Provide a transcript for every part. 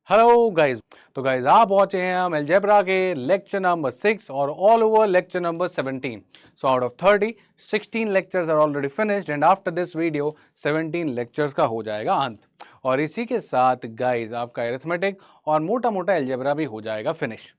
Hello guys. तो guys आप पहुंचे हैं हम अलजेब्रा के लेक्चर नंबर 6 और all over lecture number 17। So out of 30 16 lectures are already finished and after this video 17 lectures का हो जाएगा अंत। और इसी के साथ गाइस आपका अरिथमेटिक और मोटा मोटा अलजेब्रा भी हो जाएगा फिनिश।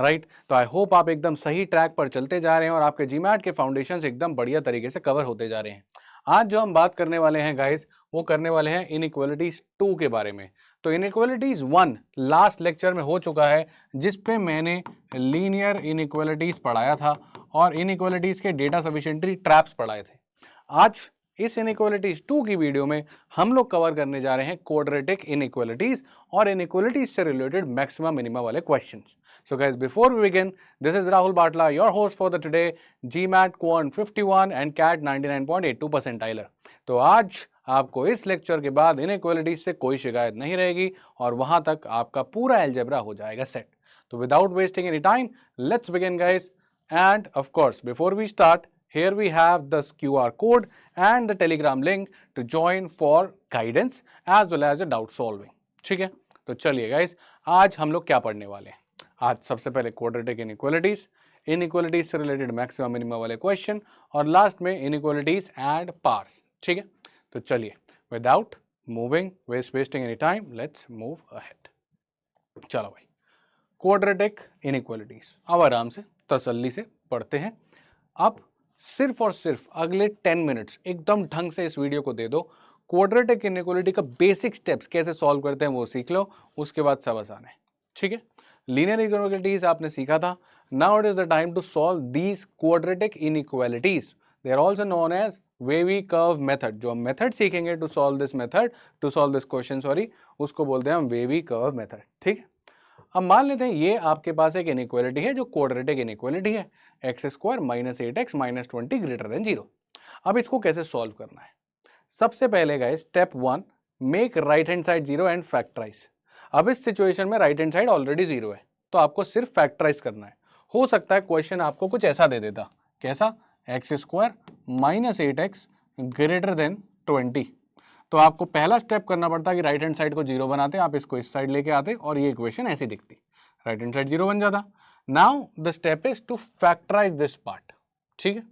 राइट तो आई होप आप एकदम सही ट्रैक पर चलते जा रहे हैं और आपके जीमैट के फाउंडेशन एकदम बढ़िया तरीके से कवर होते जा रहे हैं। आज जो हम बात करने वाले हैं गाइस वो करने वाले हैं इनइक्वालिटीज 2 के बारे में। तो इनइक्वालिटीज 1 लास्ट लेक्चर में हो चुका है जिस पे मैंने लीनियर इनइक्वालिटीज पढ़ाया था और इनइक्वालिटीज के डेटा सफिशिएंटी ट्रैप्स पढ़ाए थे। आज इस इनइक्वालिटीज 2 की वीडियो में हम लोग कवर करने जा रहे हैं क्वाड्रेटिक इनइक्वालिटीज और इनइक्वालिटीज से रिलेटेड मैक्सिमम मिनिमा वाले questions. So guys, before we begin, this is Rahul Batla, your host for the today GMAT Quant 51 and CAT 99.82 percentile। तो आज आपको इस लेक्चर के बाद इनइक्वालिटीज से कोई शिकायत नहीं रहेगी और वहां तक आपका पूरा अलजेब्रा हो जाएगा सेट। तो without wasting any time let's begin guys. And of course before we start here we have the QR code and the telegram link to join for guidance as well as a doubt solving। ठीक है, तो चलिए guys आज हम लोग क्या पढ़ने वाले हैं। आज सबसे पहले क्वाड्रेटिक इनइक्वालिटीज, इनइक्वालिटीज से रिलेटेड मैक्सिमम मिनिमम वाले क्वेश्चन और लास्ट में इनइक्वालिटीज एंड पार्ट्स। ठीक है, तो चलिए without moving wasting any time let's move ahead. चलो भाई, क्वाड्रेटिक इनइक्वालिटीज अब आराम से तसल्ली से पढ़ते हैं। अब सिर्फ और सिर्फ अगले 10 मिनट्स एकदम ढंग से इस वीडियो को दे दो। क्वाड्रेटिक इनइक्वालिटी का बेसिक स्टेप्स कैसे सॉल्व करते हैं वो सीख लो, उसके बाद सब आसान है। ठीक है, लीनियर इनइक्वालिटीज आपने सीखा था। Now it is the time to solve these quadratic inequalities. They are also known as wavy curve method. जो हम मेथड सीखेंगे to solve this method, to solve this question sorry, उसको बोलते हैं हम वेवी कर्व मेथड। ठीक है, अब मान लेते हैं ये आपके पास एक इनइक्वालिटी है जो क्वाड्रेटिक इनइक्वालिटी है, x square minus 8x minus 20 greater than 0। अब इसको कैसे सॉल्व करना है? सबसे पहले guys step 1, make right hand side 0 and factorise. अब इस सिचुएशन में राइट हैंड साइड ऑलरेडी 0 है तो आपको सिर्फ फैक्टराइज करना है। हो सकता है क्वेश्चन आपको कुछ ऐसा दे देता, कैसा? X square minus 8x greater than 20। तो आपको पहला स्टेप करना पड़ता कि राइट हैंड साइड को 0 बनाते, आप इसको इस साइड लेके आते और ये इक्वेशन ऐसी दिखती, राइट हैंड साइड 0 बन जाता। Now the step is to factorise this part. ठीक है,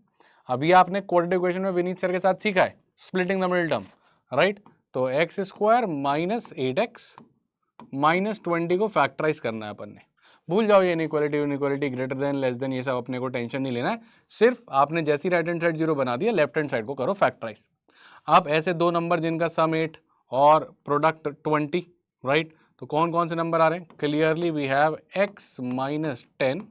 अभी आपने क्वाड्रेटिक इक्वेशन में विनीत सर के साथ सीखा है splitting the middle term, right? तो x square minus 8x minus 20 को फैक्टराइज करना है अपन ने। भूल जाओ ये inequality greater than less then ये सब अपने को टेंशन नहीं लेना है। सिर्फ आपने जैसी राइट हैंड साइड 0 बना दिया, लेफ्ट हैंड साइड को करो फैक्टराइज। आप ऐसे दो नंबर जिनका सम 8 और प्रोडक्ट 20, राइट? तो कौन कौन से नंबर आ रहे हैं? Clearly we have x minus 10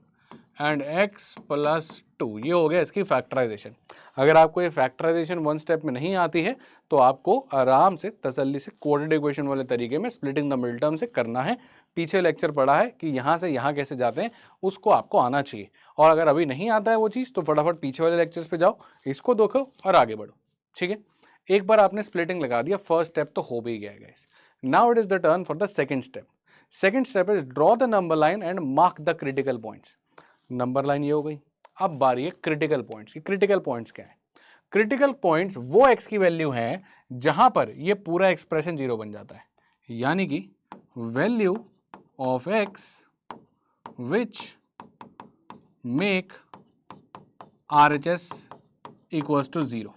and x plus 2। ये हो गया इसकी फैक्टराइजेशन। अगर आपको ये फैक्टराइजेशन वन स्टेप में नहीं आती है तो आपको आराम से तसल्ली से क्वाड्रेटिक इक्वेशन वाले तरीके में स्प्लिटिंग द मिडिल टर्म से करना है। पीछे लेक्चर पढ़ा है कि यहाँ से यहाँ कैसे जाते हैं, उसको आपको आना चाहिए। और अगर अभी नहीं आता है वो चीज़ तो फटाफट पीछे वाले लेक्चर्स पे जाओ, इसको देखो और आगे बढ़ो। ठीक है, एक बार आपने स्प्लिटिंग लगा दिया, फर्स्ट स्टेप तो हो भी गया guys. Now it is the turn for the second step. Second step is draw the number line and mark the critical points. Number line ये हो गई, अब बारी है क्रिटिकल पॉइंट्स की। क्रिटिकल पॉइंट्स क्या है? क्रिटिकल पॉइंट्स वो x की वैल्यू है जहां पर ये पूरा एक्सप्रेशन 0 बन जाता है, यानी कि value of x which make RHS equals to 0।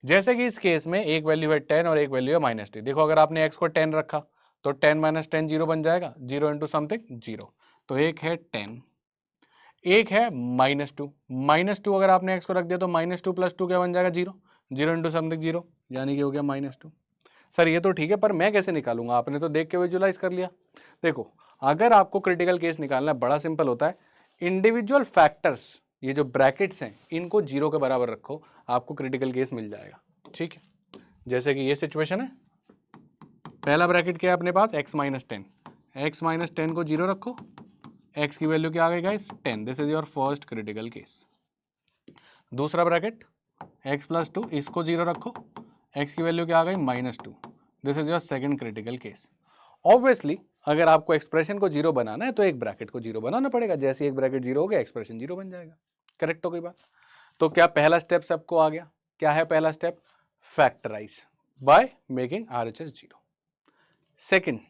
जैसे कि इस केस में एक वैल्यू है 10 और एक वैल्यू है माइनस 10। देखो अगर आपने x को 10 रखा तो 10 माइनस 10 0 बन जाएगा, 0 इंटू समथिंग 0। तो एक है 10, एक है माइनस 2। माइनस 2 अगर आपने x को रख दिया तो माइनस 2 प्लस 2 क्या बन जाएगा? 0। 0 इंटू समथिंग 0 यानी कि हो गया माइनस 2। सर ये तो ठीक है पर मैं कैसे निकालूंगा? आपने तो देख के विजुअलाइज कर लिया। देखो अगर आपको क्रिटिकल केस निकालना है बड़ा सिंपल होता है, इंडिविजुअल फैक्टर्स ये जो ब्रैकेट्स हैं इनको 0 के बराबर रखो, आपको क्रिटिकल केस मिल जाएगा। ठीक है, जैसे कि ये सिचुएशन है, पहला ब्रैकेट क्या है अपने पास? x minus 10। एक्स माइनस 10 को 0 रखो, x की वैल्यू क्या आ गई guys? 10। This is your first critical case. दूसरा ब्रैकेट x प्लस 2, इसको 0 रखो, x की वैल्यू क्या आ गई? Minus 2। This is your second critical case. Obviously अगर आपको एक्सप्रेशन को 0 बनाना है तो एक ब्रैकेट को 0 बनाना पड़ेगा। जैसे एक ब्रैकेट 0 हो गया एक्सप्रेशन 0 बन जाएगा। करेक्ट हो गई बात? तो क्या पहला स्टेप सबको आ गया? क्या है पहला स्टेप? Factorise by making RHS 0। Second,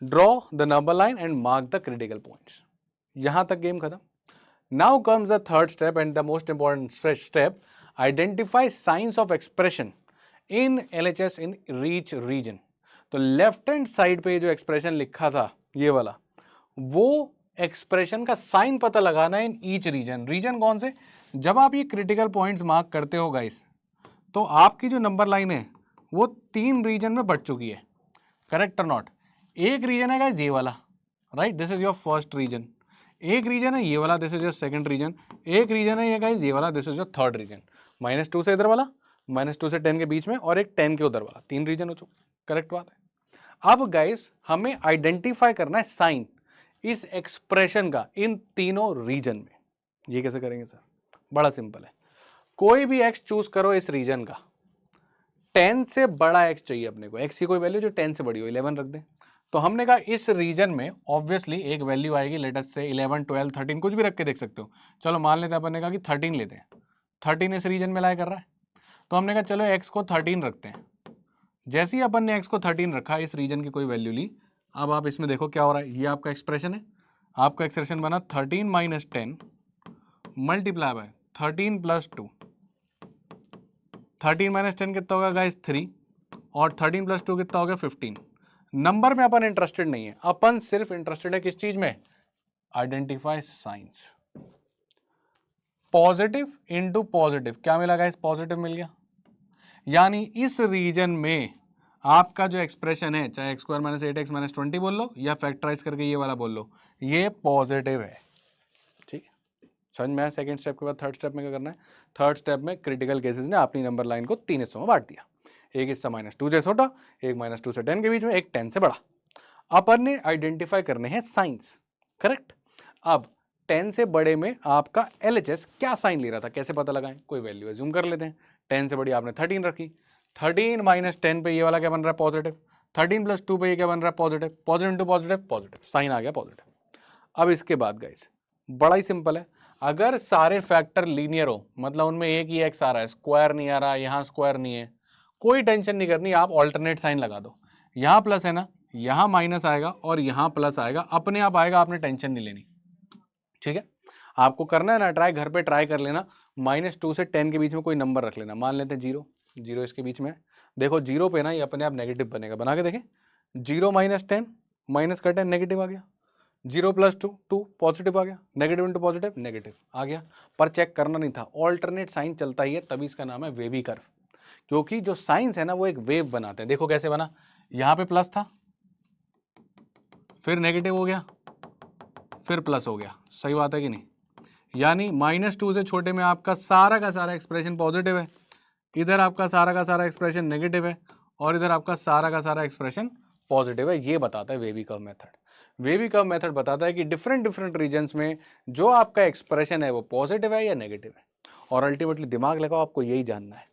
draw the number line and mark the critical points. यहां तक गेम खत्म। Now comes the third step and the most important step, identify signs of expression in LHS in each region. तो left hand side पे जो expression लिखा था ये वाला, वो एक्सप्रेशन का साइन पता लगाना है इन ईच रीजन। रीजन कौन से? जब आप ये क्रिटिकल पॉइंट्स मार्क करते हो गाइस, तो आपकी जो नंबर लाइन है वो 3 रीजन में बढ़ चुकी है, करेक्ट और नॉट? एक रीजन है गाइस ये वाला, right, this is your first region. एक रीजन है ये वाला, this is your second region. एक रीजन है ये गाइस ये वाला, this is your third region. -2 से इधर वाला, -2 से 10 के बीच में, और एक 10 के उधर वाला, 3 रीजन हो चुके, करेक्ट बात है। अब गाइस हमें आइडेंटिफाई करना है साइन इस एक्सप्रेशन का इन तीनों रीजन में। ये कैसे करेंगे सर? बड़ा सिंपल है, कोई भी x चूज करो इस रीजन का, 10 से बड़ा x चाहिए अपने को, x की कोई वैल्यू जो 10 से बड़ी हो, 11 रख दें। तो हमने कहा इस रीजन में ऑब्वियसली एक वैल्यू आएगी, लेट अस से 11, 12, 13 कुछ भी रख के देख सकते हो। चलो मान लेते हैं, अपन ने कहा कि 13 लेते हैं, 13 इस रीजन में लाया कर रहा है, तो हमने कहा चलो x को 13 रखते हैं। जैसे ही अपन ने x को 13 रखा, इस रीजन की कोई वैल्यू ली, अब आप इसमें देखो क्या हो रहा है, ये आपका एक्सप्रेशन है, आपका एक्सप्रेशन बना 13 - 10 मल्टीप्लाई बाय 13 + 2। 13 - 10 कितना होगा गाइस? 3, और 13 + 2 कितना हो गया? 15। नंबर में अपन इंटरेस्टेड नहीं है, अपन सिर्फ इंटरेस्टेड है किस चीज में? Identify science. Positive into positive क्या मिला गाइस? पॉजिटिव मिल गया। यानी इस रीजन में आपका जो एक्सप्रेशन है, चाहे x² - 8x - 20 बोल लो या फैक्टराइज करके ये वाला बोल लो, ये पॉजिटिव है। ठीक है, समझ में आया? सेकंड स्टेप के बाद थर्ड स्टेप में क्या करना है? थर्ड स्टेप में क्रिटिकल केसेस ने अपनी नंबर लाइन को 3 हिस्सों में बांट दिया, एक हिस्सा -2 से छोटा, एक -2 से 10 के बीच में, एक 10 से बड़ा। अपन ने आइडेंटिफाई करने हैं साइंस, करेक्ट? अब 10 से बड़े में आपका LHS क्या साइन ले रहा था, कैसे पता लगाएं? कोई वैल्यू एज्यूम कर लेते हैं। 10 से बड़ी आपने 13 रखी, 13 - 10 पे ये वाला क्या बन रहा है? पॉजिटिव। 13 + 2 पे ये क्या बन रहा है? Positive. Positive into positive, positive, sign आ गया पॉजिटिव। अब इसके बाद गाइस बड़ा ही सिंपल है, अगर सारे फैक्टर लीनियर हो, मतलब उनमें एक ही x आ रहा है, स्क्वायर नहीं आ रहा, यहाँ स्क्वायर नहीं है, कोई टेंशन नहीं करनी, आप ऑल्टरनेट साइन लगा दो। यहाँ प्लस है ना, यहाँ माइनस आएगा और यहाँ प्लस आएगा, अपने आप आएगा, आपने टेंशन नहीं लेनी। ठीक है, आपको करना है ना ट्राई, घर पे ट्राई कर लेना। -2 से 10 के बीच में कोई नंबर रख लेना, मान लेते हैं 0, 0 इसके बीच में। देखो 0 पे ना ये अपने आप नेगेटिव बनेगा, बना के देखें। 0 - 10 माइनस का 10 नेगेटिव आ गया, 0 + 2 2 पॉजिटिव आ गया, नेगेटिव इंटू पॉजिटिव नेगेटिव आ गया। पर चेक करना नहीं था, ऑल्टरनेट साइन चलता ही है, तभी इसका नाम है वेवी कर्व। क्योंकि जो साइंस है ना वो एक वेव बनाते हैं। देखो कैसे बना, यहाँ पे प्लस था, फिर नेगेटिव हो गया, फिर प्लस हो गया, सही बात है कि नहीं? यानी -2 से छोटे में आपका सारा का सारा एक्सप्रेशन पॉजिटिव है, इधर आपका सारा का सारा एक्सप्रेशन नेगेटिव है, और इधर आपका सारा का सारा एक्सप्रेशन पॉजिटिव है। ये बताता है wavy curve method. Wavy curve method बताता है कि डिफरेंट रीजन्स में जो आपका एक्सप्रेशन है वो पॉजिटिव है या नेगेटिव है। और अल्टीमेटली दिमाग लगाओ, आपको यही जानना है।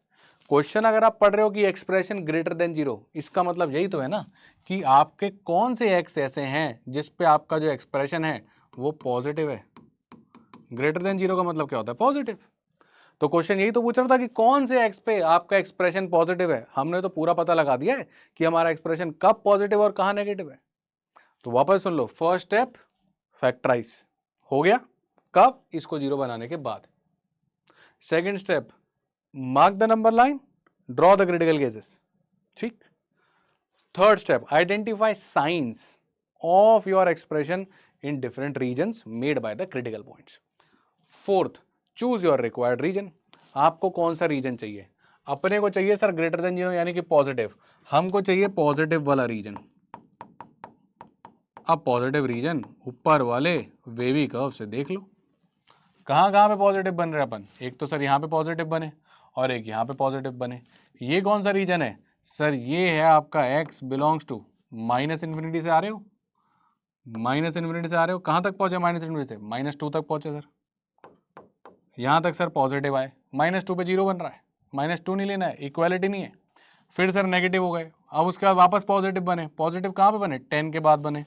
क्वेश्चन अगर आप पढ़ रहे हो कि एक्सप्रेशन ग्रेटर देन 0, इसका मतलब यही तो है ना कि आपके कौन से एक्स ऐसे हैं जिस पे आपका जो एक्सप्रेशन है वो पॉजिटिव है। ग्रेटर देन 0 का मतलब क्या होता है? पॉजिटिव। तो क्वेश्चन यही तो पूछ रहा था कि कौन से एक्स पे आपका एक्सप्रेशन पॉजिटिव है। हमने तो पूरा पता लगा दिया है कि हमारा एक्सप्रेशन कब पॉजिटिव और कहां नेगेटिव है। तो वापस सुन लो, फर्स्ट स्टेप फैक्टराइज हो गया, कब? इसको 0 बनाने के बाद। Second step mark the number line, draw the critical cases. ठीक। Third step identify signs of your expression in different regions made by the critical points. Fourth, choose your required region. आपको कौन सा रीजन चाहिए? अपने को चाहिए sir greater than 0 यानी कि पॉजिटिव, हमको चाहिए पॉजिटिव वाला रीजन। अब पॉजिटिव रीजन ऊपर वाले वेवी कर्व से देख लो, कहाँ कहाँ पे पॉजिटिव बन रहे अपन। एक तो सर यहाँ पे पॉजिटिव बने और एक यहाँ पे पॉजिटिव बने। ये कौन सा रीजन है सर? ये है आपका x बिलोंग्स टू -∞ से आ रहे हो, -∞ से आ रहे हो, कहाँ तक पहुंचे? -∞ से -2 तक पहुंचे सर। यहाँ तक सर पॉजिटिव आए, -2 पे 0 बन रहा है, -2 नहीं लेना है, इक्वालिटी नहीं है। फिर सर नेगेटिव हो गए, अब उसके बाद वापस पॉजिटिव बने। पॉजिटिव कहाँ पे बने? 10 के बाद बने,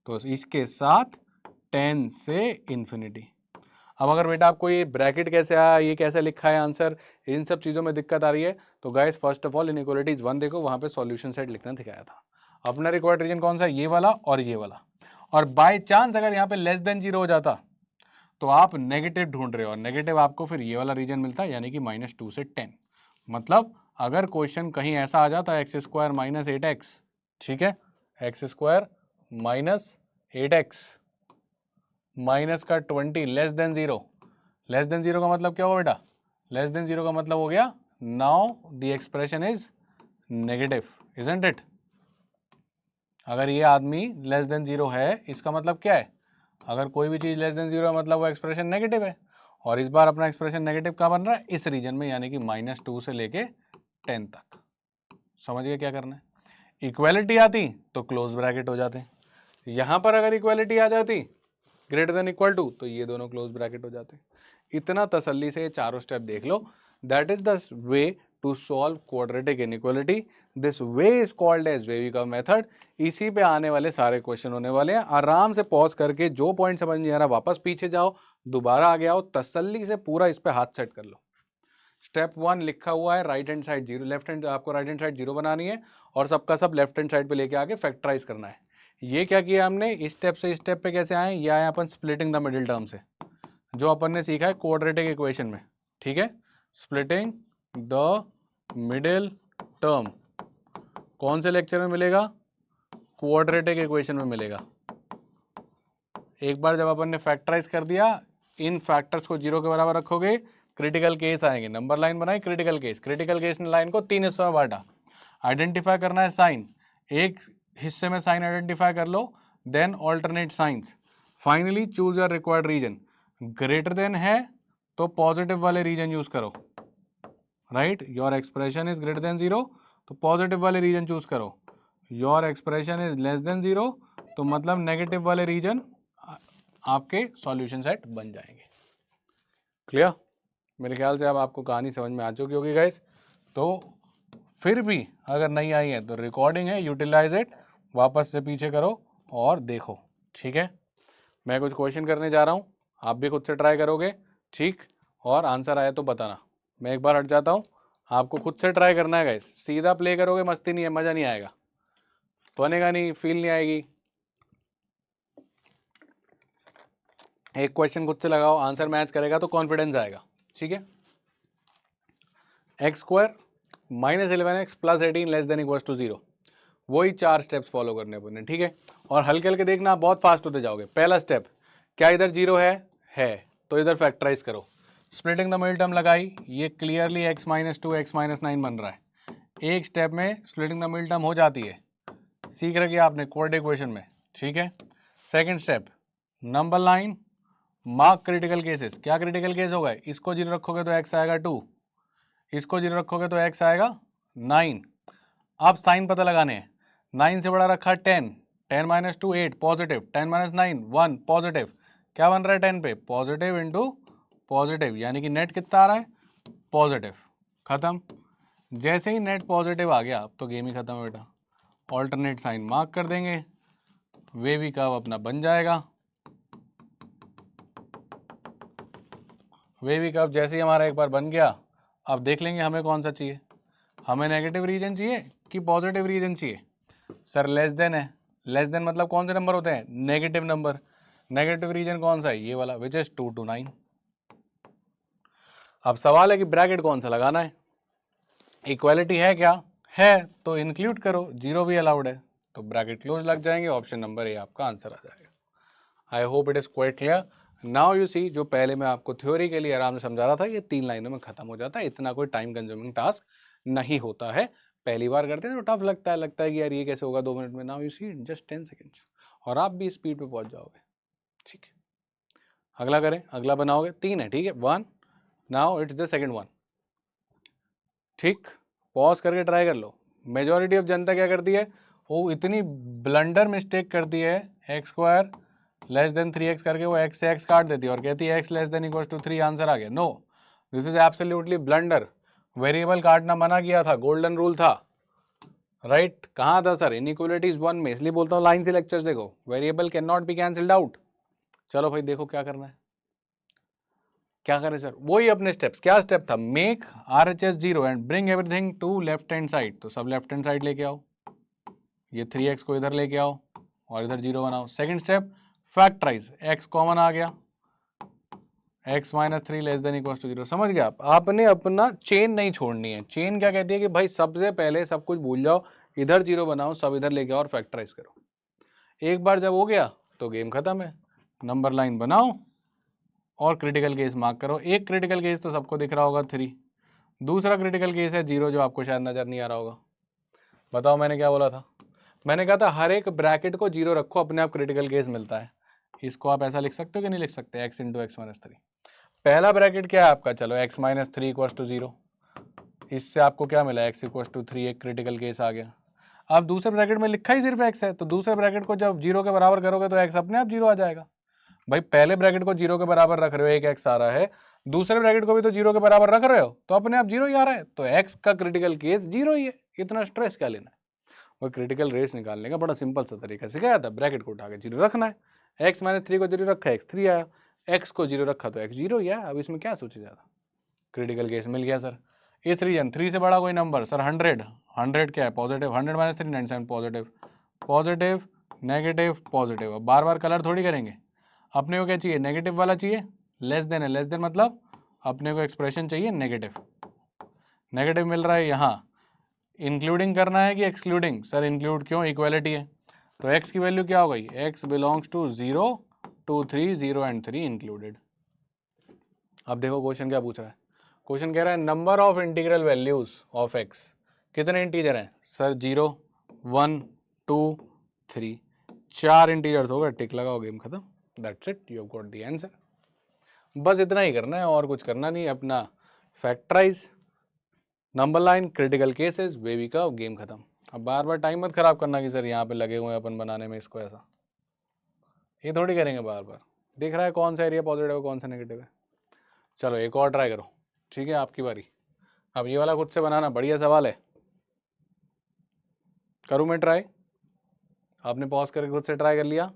तो इसके साथ 10 से इन्फिनिटी। अब अगर बेटा आपको ये ब्रैकेट कैसे आया, ये कैसे लिखा है आंसर, इन सब चीज़ों में दिक्कत आ रही है, तो guys first of all inequalities 1 देखो, वहाँ पे सॉल्यूशन सेट लिखना दिखाया था। अपना रिक्वायर्ड रीजन कौन सा है, ये वाला और ये वाला। और बाय चांस अगर यहाँ पे लेस देन 0 हो जाता तो आप नेगेटिव ढूंढ रहे हो, और नेगेटिव आपको फिर ये वाला रीजन मिलता है, यानी कि -2 से 10। मतलब अगर क्वेश्चन कहीं ऐसा आ जाता x स्क्वायर माइनस 8x, ठीक है, x² माइनस 8x माइनस का 20 लेस देन 0, लेस देन 0 का मतलब क्या होगा बेटा, लेस देन 0 का मतलब हो गया now the expression is negative, isn't it. अगर ये आदमी लेस देन 0 है, इसका मतलब क्या है, अगर कोई भी चीज़ लेस देन 0 है मतलब वो एक्सप्रेशन नेगेटिव है। और इस बार अपना एक्सप्रेशन नेगेटिव कहाँ बन रहा है, इस रीजन में, यानी कि -2 से लेके 10 तक। समझ गए क्या करना है। इक्वालिटी आती तो क्लोज ब्रैकेट हो जाते, यहाँ पर अगर इक्वालिटी आ जाती ग्रेटर देन इक्वल टू तो ये दोनों क्लोज ब्रैकेट हो जाते। इतना तसल्ली से ये चारों स्टेप देख लो। That is the way to solve quadratic inequality. This way is called as wavy curve method. इसी पे आने वाले सारे क्वेश्चन होने वाले हैं। आराम से पॉज करके जो पॉइंट समझ नहीं आ रहा वापस पीछे जाओ, दोबारा आगे आओ, तसल्ली से पूरा इस पे हाथ सेट कर लो। स्टेप 1 लिखा हुआ है right hand side 0, left hand आपको राइट हैंड साइड 0 बनानी है और सबका सब लेफ्ट हैंड साइड पे लेके आके फैक्टराइज करना है। ये क्या किया हमने, इस स्टेप से इस स्टेप पे कैसे आए, ये आए अपन स्प्लिटिंग द मिडिल टर्म से, जो अपन ने सीखा है क्वाड्रेटिक इक्वेशन में, ठीक है। स्प्लिटिंग द मिडिल टर्म कौन से लेक्चर में मिलेगा, क्वाड्रेटिक इक्वेशन में मिलेगा। एक बार जब अपन ने फैक्टराइज कर दिया, इन फैक्टर्स को 0 के बराबर रखोगे, क्रिटिकल केस आएंगे, नंबर लाइन बनाई क्रिटिकल केस। क्रिटिकल केस ने लाइन को 3 हिस्सों में बांटा। आइडेंटिफाई करना है साइन, एक हिस्से में साइन आइडेंटिफाई कर लो, then alternate signs. Finally choose your required region. Greater than है तो पॉजिटिव वाले रीजन यूज करो, right. Your expression is greater than 0 तो पॉजिटिव वाले रीजन चूज करो। Your expression is less than 0 तो मतलब नेगेटिव वाले रीजन आपके सॉल्यूशन सेट बन जाएंगे। क्लियर। मेरे ख्याल से अब आपको कहानी समझ में आ चुकी होगी गाइस। तो फिर भी अगर नहीं आई है तो रिकॉर्डिंग है, यूटिलाइज इट, वापस से पीछे करो और देखो, ठीक है। मैं कुछ क्वेश्चन करने जा रहा हूँ, आप भी खुद से ट्राई करोगे, ठीक, और आंसर आया तो बताना। मैं एक बार हट जाता हूँ, आपको खुद से ट्राई करना है गाइस। सीधा प्ले करोगे मस्ती नहीं है, मज़ा नहीं आएगा, बनेगा नहीं, फील नहीं आएगी। एक क्वेश्चन खुद से लगाओ, आंसर मैच करेगा तो कॉन्फिडेंस आएगा, ठीक है। x² -11x + 18 less than equals to 0, वही 4 स्टेप्स फॉलो करने अपने, ठीक है। और हल्के हल्के देखना, बहुत फास्ट होते जाओगे। पहला स्टेप क्या, इधर 0 है तो इधर फैक्टराइज करो। स्प्लिटिंग द मिडिल टर्म लगाई, ये क्लियरली x - 2 x - 9 बन रहा है। एक स्टेप में स्प्लिटिंग द मिडिल टर्म हो जाती है, सीख रखिए आपने क्वाड्रेटिक इक्वेशन में, ठीक है। Second step, number line, mark critical cases. क्या क्रिटिकल केस होगा, इसको 0 रखोगे तो x आएगा 2, इसको 0 रखोगे तो x आएगा 9। अब साइन पता लगाने हैं, 9 से बड़ा रखा 10, 10 - 2 8 पॉजिटिव, 10 - 9 1 पॉजिटिव, क्या बन रहा है 10 पे, पॉजिटिव इंटू पॉजिटिव, यानी कि नेट कितना आ रहा है, पॉजिटिव। खत्म। जैसे ही नेट पॉजिटिव आ गया अब तो गेम ही खत्म है बेटा। ऑल्टरनेट साइन मार्क कर देंगे, वेवी कर्व अपना बन जाएगा। वेवी कर्व जैसे ही हमारा एक बार बन गया, अब देख लेंगे हमें कौन सा चाहिए। हमें नेगेटिव रीजन चाहिए कि पॉजिटिव रीजन चाहिए। सर लेस देन है, लेस देन मतलब कौन से नंबर होते हैं, नेगेटिव नंबर। नेगेटिव रीजन कौन सा है, ये वाला, विच इज 2 to 9। अब सवाल है कि ब्रैकेट कौन सा लगाना है। इक्वालिटी है क्या, है तो इंक्लूड करो, 0 भी अलाउड है तो ब्रैकेट क्लोज लग जाएंगे। ऑप्शन नंबर ए आपका आंसर आ जाएगा। I hope it is quite clear. Now you see, जो पहले मैं आपको थ्योरी के लिए आराम से समझा रहा था, ये 3 लाइनों में खत्म हो जाता है। इतना कोई टाइम कंज्यूमिंग टास्क नहीं होता है। पहली बार करते हैं तो टफ लगता है कि यार ये कैसे होगा 2 मिनट में। Now you see just 10 seconds और आप भी स्पीड पे पहुंच जाओगे, ठीक है। अगला करें, अगला बनाओगे, 3 है, ठीक है, 1। Now it's the second one, ठीक। पॉज करके ट्राई कर लो। मेजॉरिटी ऑफ जनता क्या करती है, वो इतनी ब्लंडर मिस्टेक करती है, x² लेस देन 3x करके वो x से x काट देती है और कहती है x less than equal to 3, answer आ गया। No, this is absolutely blunder. Variable काटना मना किया था, गोल्डन रूल था, राइट। कहाँ था सर, इनइक्वालिटीज 1 में, इसलिए बोलता हूँ लाइन से लेक्चर्स देखो। Variable can not be cancelled out. चलो भाई देखो क्या करना है, क्या करें सर, वही अपने स्टेप्स। क्या स्टेप था, make RHS 0 and bring everything to left hand side. तो सब लेफ्ट हैंड साइड लेके आओ, ये 3x को इधर लेके आओ और इधर 0 बनाओ। Second step factorise, x common आ गया, x minus 3 less than equal to 0। समझ गया आप? आपने अपना चेन नहीं छोड़नी है। चेन क्या कहती है कि भाई सबसे पहले सब कुछ भूल जाओ, इधर 0 बनाओ, सब इधर लेके आओ और फैक्टराइज करो। एक बार जब हो गया तो गेम खत्म है। नंबर लाइन बनाओ और क्रिटिकल केस मार्क करो। एक क्रिटिकल केस तो सबको दिख रहा होगा 3, दूसरा क्रिटिकल केस है 0 जो आपको शायद नजर नहीं आ रहा होगा। बताओ मैंने क्या बोला था? मैंने कहा था हर एक ब्रैकेट को 0 रखो, अपने आप क्रिटिकल केस मिलता है। इसको आप ऐसा लिख सकते हो कि नहीं लिख सकते? x into x minus 3। पहला ब्रैकेट क्या है आपका? चलो x माइनस 3 इक्वल टू 0, इससे आपको क्या मिला? x इक्वल टू 3, एक क्रिटिकल केस आ गया। अब दूसरे ब्रैकेट में लिखा ही सिर्फ x है, तो दूसरे ब्रैकेट को जब 0 के बराबर करोगे तो x अपने आप 0 आ जाएगा। भाई पहले ब्रैकेट को 0 के बराबर रख रहे हो, एक x आ रहा है, दूसरे ब्रैकेट को भी तो 0 के बराबर रख रहे हो, तो अपने आप 0 ही आ रहा है, तो x का क्रिटिकल केस 0 ही है। इतना स्ट्रेस क्या लेना है? और क्रिटिकल रेस निकालने का बड़ा सिंपल सा तरीका सिखाया था। ब्रैकेट को उठा के 0 रखना है, x माइनस 3 को 0 रखा, x 3 आया, x को 0 रखा तो x 0 ही आया। अब इसमें क्या सोचा जाता? क्रिटिकल केस मिल गया सर। इस रीजन 3 से बड़ा कोई नंबर सर 100, 100 क्या है? Positive. 100 minus 3 97 positive, positive negative positive. अब बार बार कलर थोड़ी करेंगे, अपने को क्या चाहिए? नेगेटिव वाला चाहिए। लेस देन है, लेस देन मतलब अपने को एक्सप्रेशन चाहिए नेगेटिव। नेगेटिव मिल रहा है यहाँ, इंक्लूडिंग करना है कि एक्सक्लूडिंग? सर इंक्लूड क्यों? इक्वालिटी है, तो x की वैल्यू क्या हो गई? x belongs to 0 2 3, 0 and 3 included. अब देखो क्वेश्चन क्या पूछ रहा है। क्वेश्चन कह रहा है number of integral values of x। कितने इंटीजर हैं सर? 0 1 2 3, 4 इंटीजर्स हो गए। टिक लगाओ, गेम खत्म। That's it, you have got the answer. बस इतना ही करना है और कुछ करना नहीं। अपना factorise, number line, critical cases, baby का गेम खत्म। अब बार बार टाइम मत खराब करना कि सर यहाँ पे लगे हुए हैं अपन बनाने में इसको, ऐसा ये थोड़ी करेंगे बार बार। दिख रहा है कौन सा एरिया पॉजिटिव है कौन सा नेगेटिव है। चलो एक और ट्राई करो, ठीक है आपकी बारी। अब ये वाला खुद से बनाना, बढ़िया सवाल है। करूँ मैं ट्राई? आपने पॉज करके खुद से ट्राई कर लिया,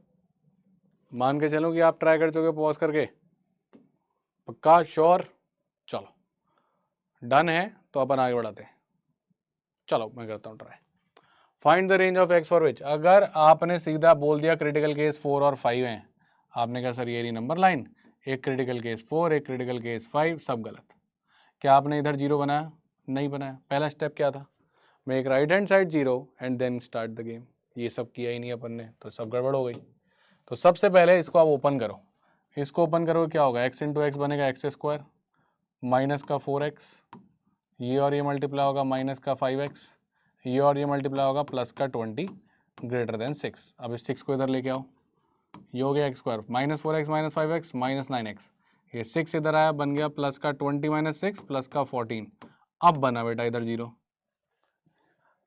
मान के चलो कि आप ट्राई कर चुके पॉज करके, पक्का श्योर? चलो डन है तो अपन आगे बढ़ाते हैं। चलो मैं करता हूँ try. Find the range of x for which. अगर आपने सीधा बोल दिया क्रिटिकल केस 4 और 5 हैं, आपने कहा सर ये रही नंबर लाइन, एक क्रिटिकल केस 4 एक क्रिटिकल केस 5, सब गलत। क्या आपने इधर 0 बनाया? नहीं बनाया। पहला स्टेप क्या था? Make right hand side 0 and then start the game. ये सब किया ही नहीं अपन ने, तो सब गड़बड़ हो गई। तो सबसे पहले इसको आप ओपन करो। इसको ओपन करो, क्या होगा? x इंटू एक्स बनेगा एक्स स्क्वायर माइनस का 4x, ये और ये मल्टीप्लाई होगा माइनस का 5x, ये और ये मल्टीप्लाई होगा प्लस का 20 ग्रेटर देन 6। अब इस 6 को इधर लेके आओ, ये हो गया x square minus 4x minus 5x minus 9x, ये 6 इधर आया, बन गया प्लस का 20 माइनस 6 प्लस का 14। अब बना बेटा इधर 0।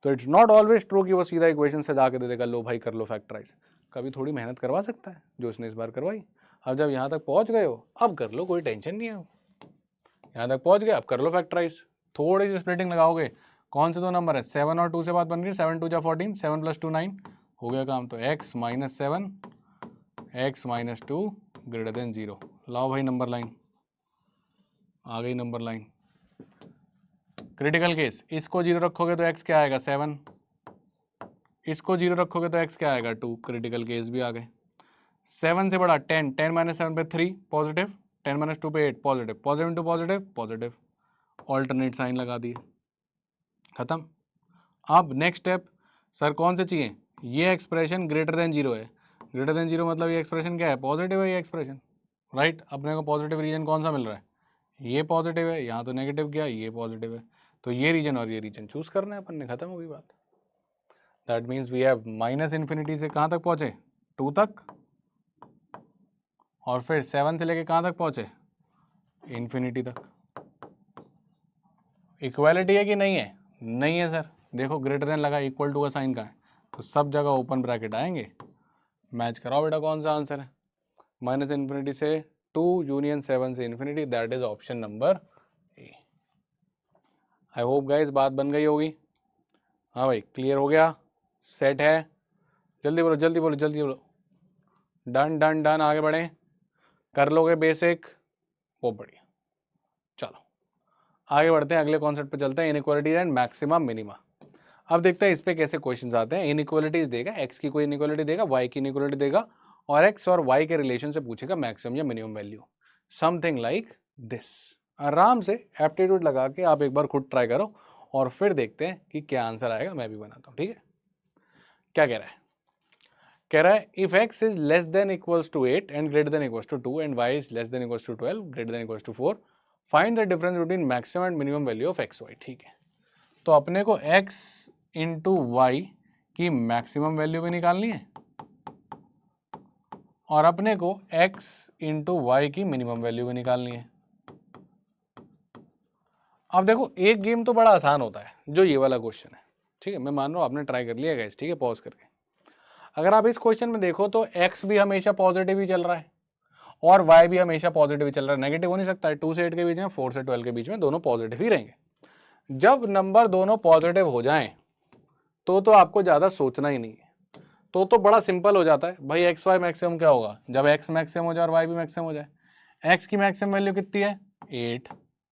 तो इट्स नॉट ऑलवेज ट्रू कि वो सीधा इक्वेशन से जाके दे देगा लो भाई कर लो फैक्टराइज। कभी थोड़ी मेहनत करवा सकता है, जो उसने इस बार करवाई। अब जब यहाँ तक पहुँच गए हो अब कर लो, कोई टेंशन नहीं है। यहाँ तक पहुँच गए, अब कर लो फैक्टराइज। थोड़ी सी स्प्लिटिंग लगाओगे, कौन से दो नंबर है? 7 और 2 से बात बन रही है, 7 2 जा 14, 7 प्लस 2 9, हो गया काम। तो x minus 7 x minus 2 greater than 0। लाओ भाई नंबर लाइन, आ गई नंबर लाइन। क्रिटिकल केस, इसको 0 रखोगे तो x क्या आएगा? 7, इसको 0 रखोगे तो x क्या आएगा? 2। क्रिटिकल केस भी आ गए। 7 से बड़ा 10, 10 माइनस 7 पे 3 पॉजिटिव, 10 माइनस 2 पे 8 positive, positive into positive positive, alternate sign लगा दिए, खत्म। अब नेक्स्ट स्टेप, सर कौन से चाहिए? ये एक्सप्रेशन ग्रेटर देन 0 है। ग्रेटर देन 0 मतलब ये एक्सप्रेशन क्या है? पॉजिटिव है ये एक्सप्रेशन, राइट। अपने को पॉजिटिव रीजन कौन सा मिल रहा है? ये पॉजिटिव है, यहाँ तो नेगेटिव गया, ये पॉजिटिव है, तो ये रीजन और ये रीजन चूज करना है अपन ने, खत्म हो गई बात। That means we have minus infinity से कहाँ तक पहुँचे? 2 तक, और फिर 7 से लेके कहाँ तक पहुँचे? इन्फिनिटी तक। इक्वालिटी है कि नहीं है? नहीं है सर। देखो ग्रेटर देन लगा, इक्वल टू का साइन का है, तो सब जगह ओपन ब्रैकेट आएंगे। मैच कराओ बेटा कौन सा आंसर है? माइनस इन्फिनिटी से 2 यूनियन 7 से infinity, that is option number A. I hope guys बात बन गई होगी। हाँ भाई क्लियर हो गया, सेट है? जल्दी बोलो जल्दी बोलो जल्दी बोलो। डन डन डन, आगे बढ़ें, कर लोगे बेसिक, वो बढ़िया। चलो आगे बढ़ते हैं, अगले कॉन्सेप्ट पे चलते हैं, इनइक्वालिटीज एंड मैक्सिमा मिनिमा। अब देखते हैं इस पे कैसे क्वेश्चंस आते हैं। इनइक्वालिटीज देगा, एक्स की कोई इनइक्वालिटी देगा, वाई की इनइक्वालिटी देगा और एक्स और वाई के रिलेशन से पूछेगा मैक्सिमम या minimum value, something like this. आराम से एप्टीट्यूड लगा के आप एक बार खुद ट्राई करो और फिर देखते हैं कि क्या आंसर आएगा। मैं भी बनाता हूँ, ठीक है। क्या कह रहा है? कह रहा है if x is less than equals to 8 and greater than equals to 2 and y is less than equals to 12 greater than equals to 4 find the difference between maximum and minimum value of x y. ठीक है, तो अपने को x into y की maximum value भी निकालनी है और अपने को x इंटू वाई की मिनिमम वैल्यू भी निकालनी है। अब देखो एक गेम तो बड़ा आसान होता है जो ये वाला क्वेश्चन है, ठीक है। मैं मान रहा हूँ आपने ट्राई कर लिया गाइस, ठीक है, पॉज करके। अगर आप इस क्वेश्चन में देखो तो x भी हमेशा पॉजिटिव ही चल रहा है और y भी हमेशा पॉजिटिव ही चल रहा है, नेगेटिव हो नहीं सकता है। 2 से 8 के बीच में, 4 से 12 के बीच में दोनों पॉजिटिव ही रहेंगे। जब नंबर दोनों पॉजिटिव हो जाएं तो आपको ज़्यादा सोचना ही नहीं है, तो बड़ा सिंपल हो जाता है भाई। एक्स वाई मैक्सिमम क्या होगा? जब एक्स मैक्सिमम हो जाए और वाई भी मैक्सिमम हो जाए। एक्स की मैक्सिमम वैल्यू कितनी है?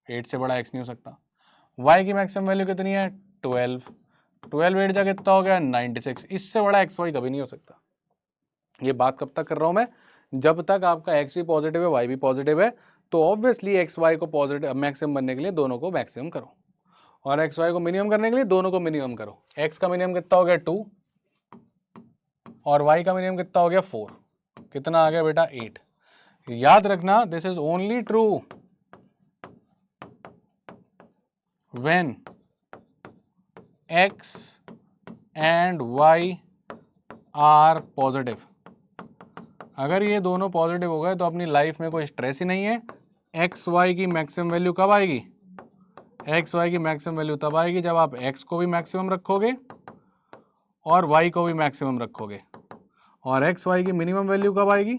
8 से बड़ा एक्स नहीं हो सकता। वाई की मैक्सिमम वैल्यू कितनी है? 12 8 जा कितना हो गया? 96। इससे बड़ा एक्स वाई कभी नहीं हो सकता। ये बात कब तक कर रहा हूं मैं? जब तक आपका एक्स भी पॉजिटिव है, वाई भी पॉजिटिव है, तो ऑब्वियसली एक्स वाई को पॉजिटिव मैक्सिमम बनने के लिए दोनों को मैक्सिमम करो और एक्स वाई को मिनिमम करने के लिए दोनों को मिनिमम करो। एक्स का मिनिमम कितना हो गया? 2 और वाई का मिनिमम कितना हो गया? 4। कितना आ गया बेटा? 8। याद रखना, this is only true when x and y are positive. अगर ये दोनों पॉजिटिव हो गए तो अपनी लाइफ में कोई स्ट्रेस ही नहीं है। एक्स वाई की मैक्सिमम वैल्यू कब आएगी? एक्स वाई की मैक्सिमम वैल्यू तब आएगी जब आप एक्स को भी मैक्सिमम रखोगे और वाई को भी मैक्सिमम रखोगे। और एक्स वाई की मिनिमम वैल्यू कब आएगी?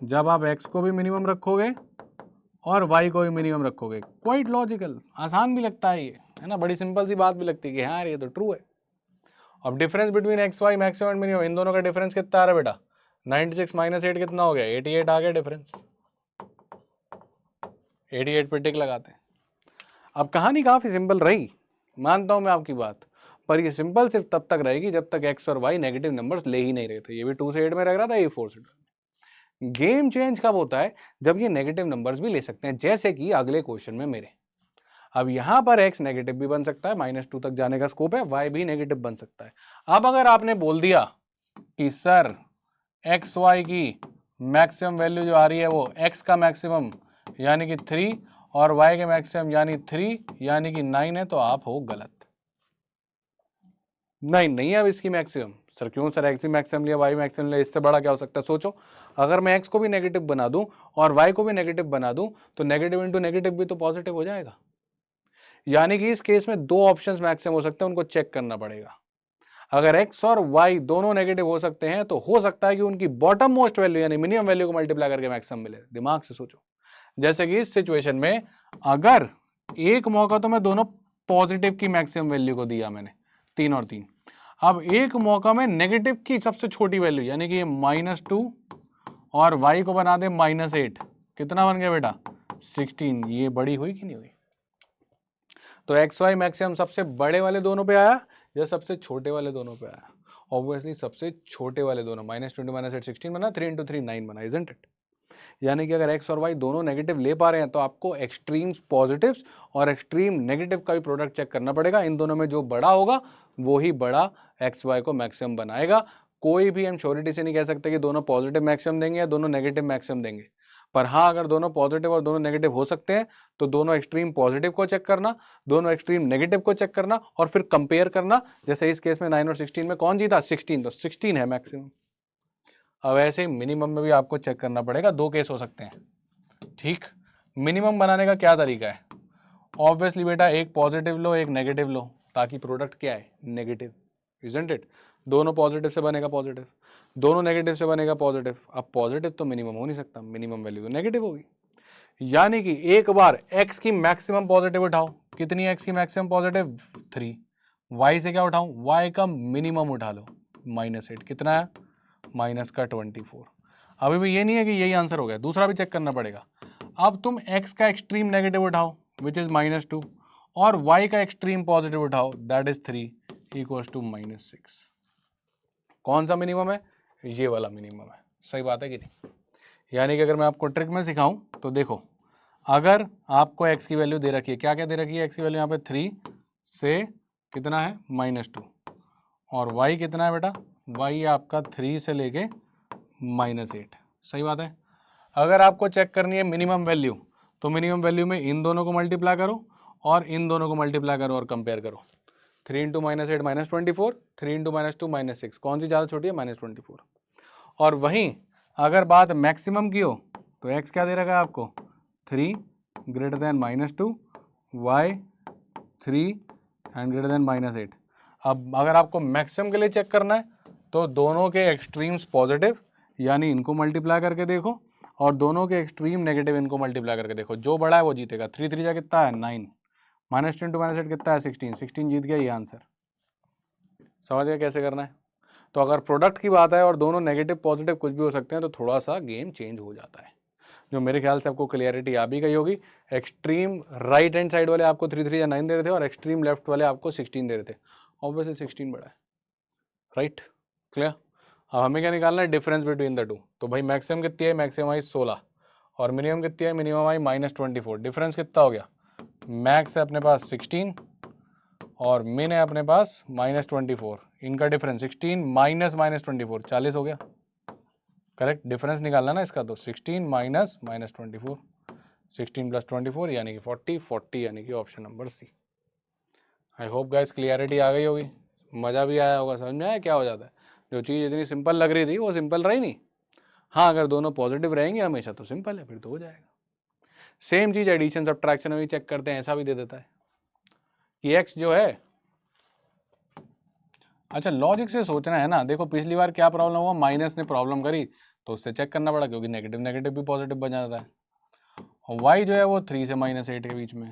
जब आप एक्स को भी मिनिमम रखोगे और वाई को भी मिनिमम रखोगे। क्वाइट लॉजिकल, आसान भी लगता है ये, है ना, बड़ी सिंपल सी बात भी लगती है कि हाँ ये तो ट्रू है। अब difference between x y maximum and minimum, इन दोनों का डिफरेंस कितना आ रहा है बेटा? 96 माइनस 8 कितना हो गया? 88 आ गया डिफरेंस। 88 पे टिक लगाते हैं। अब कहानी काफी सिंपल रही, मानता हूं मैं आपकी बात, पर ये सिंपल सिर्फ तब तक रहेगी जब तक एक्स और वाई नेगेटिव नंबर्स ले ही नहीं रहे थे। ये भी 2 से 8 में रह रहा था, ये 4 से 12। गेम चेंज कब होता है? जब ये नेगेटिव नंबर्स भी ले सकते हैं, जैसे कि अगले क्वेश्चन में मेरे। अब यहां पर x नेगेटिव भी बन सकता है, -2 तक जाने का स्कोप है, y भी नेगेटिव बन सकता है। अब अगर आपने बोल दिया कि सर एक्स वाई की मैक्सिमम वैल्यू जो आ रही है वो x का मैक्सिमम यानी कि 3 और y के मैक्सिमम यानी 3 यानी कि 9 है, तो आप हो गलत। 9 नहीं है अब इसकी मैक्सिमम। सर क्यों सर? एक्स भी मैक्सिमम लिया, वाई मैक्सिमम लिया, इससे बड़ा क्या हो सकता है? सोचो, अगर मैं एक्स को भी नेगेटिव बना दूं और वाई को भी नेगेटिव बना दूं तो नेगेटिव इंटू नेगेटिव भी तो पॉजिटिव हो जाएगा। यानी कि इस केस में दो ऑप्शंस मैक्सिमम हो सकते हैं, उनको चेक करना पड़ेगा। अगर x और y दोनों नेगेटिव हो सकते हैं तो हो सकता है कि उनकी बॉटम मोस्ट वैल्यू यानी मिनिमम वैल्यू को मल्टीप्लाई करके मैक्सिमम मिले। दिमाग से सोचो, जैसे कि इस सिचुएशन में अगर एक मौका तो मैं दोनों पॉजिटिव की मैक्सिमम वैल्यू को दिया मैंने, 3 और 3। अब एक मौका में नेगेटिव की सबसे छोटी वैल्यू यानी कि ये -2 और y को बना दे -8। कितना बन गया बेटा? 16। ये बड़ी हुई कि नहीं हुई? तो एक्स वाई मैक्सिमम सबसे बड़े वाले दोनों पे आया या सबसे छोटे वाले दोनों पे आया? ऑब्वियसली सबसे छोटे वाले दोनों। -20 -8 16 बना, 3 × 3 9 बना, इजंट इट? यानी कि अगर एक्स और वाई दोनों नेगेटिव ले पा रहे हैं तो आपको एक्सट्रीम्स पॉजिटिव्स और एक्सट्रीम नेगेटिव का भी प्रोडक्ट चेक करना पड़ेगा। इन दोनों में जो बड़ा होगा वो ही बड़ा एक्स वाई को मैक्सिमम बनाएगा। कोई भी हम श्योरिटी से नहीं कह सकते कि दोनों पॉजिटिव मैक्सिमम देंगे या दोनों नेगेटिव मैक्सिमम देंगे, पर हाँ अगर दोनों पॉजिटिव और दोनों नेगेटिव हो सकते हैं तो दोनों एक्सट्रीम पॉजिटिव को चेक करना, दोनों एक्सट्रीम नेगेटिव को चेक करना और फिर कंपेयर करना। जैसे इस केस में 9 और 16 में कौन जीता? 16, तो 16 है मैक्सिमम। अब ऐसे ही मिनिमम में भी आपको चेक करना पड़ेगा, दो केस हो सकते हैं, ठीक। मिनिमम बनाने का क्या तरीका है? ऑब्वियसली बेटा एक पॉजिटिव लो एक नेगेटिव लो ताकि प्रोडक्ट क्या है? Negative, isn't it? दोनों पॉजिटिव से बनेगा पॉजिटिव, दोनों नेगेटिव से बनेगा पॉजिटिव। अब पॉजिटिव तो मिनिमम हो नहीं सकता, मिनिमम वैल्यू तो नेगेटिव होगी। यानी कि एक बार x की मैक्सिमम पॉजिटिव उठाओ, कितनी x की मैक्सिमम पॉजिटिव? 3। y से क्या उठाऊं? y का मिनिमम उठा लो, -8। कितना है? -24। अभी भी ये नहीं है कि यही आंसर हो गया, दूसरा भी चेक करना पड़ेगा। अब तुम x का एक्सट्रीम नेगेटिव उठाओ विच इज -2 और y का एक्सट्रीम पॉजिटिव उठाओ, दैट इज 3 इक्वल्स टू -6। कौन सा मिनिमम है? ये वाला मिनिमम है। सही बात है कि नहीं? यानी कि अगर मैं आपको ट्रिक में सिखाऊं तो देखो, अगर आपको x की वैल्यू दे रखी है, क्या क्या दे रखी है x की वैल्यू, यहाँ पे 3 से कितना है -2, और y कितना है बेटा, y आपका 3 से लेके -8। सही बात है। अगर आपको चेक करनी है मिनिमम वैल्यू, तो मिनिमम वैल्यू में इन दोनों को मल्टीप्लाई करो और इन दोनों को मल्टीप्लाई करो और कंपेयर करो। 3 इंटू -8 -24, 3 इंटू -2 -6, कौन सी ज़्यादा छोटी है? -24। और वहीं अगर बात मैक्सिमम की हो तो x क्या दे रखा है आपको, 3 greater than -2, y 3 and greater then -8। अब अगर आपको मैक्सिमम के लिए चेक करना है तो दोनों के एक्सट्रीम्स पॉजिटिव, यानी इनको मल्टीप्लाई करके देखो, और दोनों के एक्सट्रीम नेगेटिव, इनको मल्टीप्लाई करके देखो। जो बड़ा है वो जीतेगा। 3 3 जा कितना है? 9, -2 इंटू -8 कितना है? 16, 16 जीत गया, ये आंसर। समझ गए कैसे करना है? तो अगर प्रोडक्ट की बात है और दोनों नेगेटिव पॉजिटिव कुछ भी हो सकते हैं तो थोड़ा सा गेम चेंज हो जाता है, जो मेरे ख्याल से आपको क्लियरिटी आ भी गई होगी। एक्सट्रीम राइट हैंड साइड वाले आपको 3 3 या 9 दे रहे थे और एक्सट्रीम लेफ्ट वाले आपको 16 दे रहे थे। ऑब्वियसली 16 बड़ा है, राइट? क्लियर? अब हमें क्या निकालना है? Difference between the two. तो भाई मैक्सिमम कितनी है? मैक्सिमम आई 16 और मिनिमम कितनी है? Minimum I -24। डिफरेंस कितना हो गया? मैक्स है अपने पास 16 और मिन है अपने पास -24। इनका डिफरेंस 16 माइनस -24, 40 हो गया। करेक्ट डिफरेंस निकालना ना इसका, तो 16 माइनस -24, 16 प्लस 24 यानी कि 40, 40 यानी कि option number C. I hope guys clarity आ गई होगी, मज़ा भी आया होगा, समझ में आया क्या हो जाता है। जो चीज़ इतनी सिंपल लग रही थी वो सिंपल रही नहीं। हाँ, अगर दोनों पॉजिटिव रहेंगे हमेशा तो सिंपल है, फिर तो हो जाएगा। सेम चीज़ एडिशन सब्ट्रैक्शन में भी चेक करते हैं, ऐसा भी दे देता है कि एक्स जो है, अच्छा लॉजिक से सोचना है ना। देखो पिछली बार क्या प्रॉब्लम हुआ, माइनस ने प्रॉब्लम करी तो उससे चेक करना पड़ा, क्योंकि नेगेटिव नेगेटिव भी पॉजिटिव बन जाता है। और y जो है वो 3 से -8 के बीच में।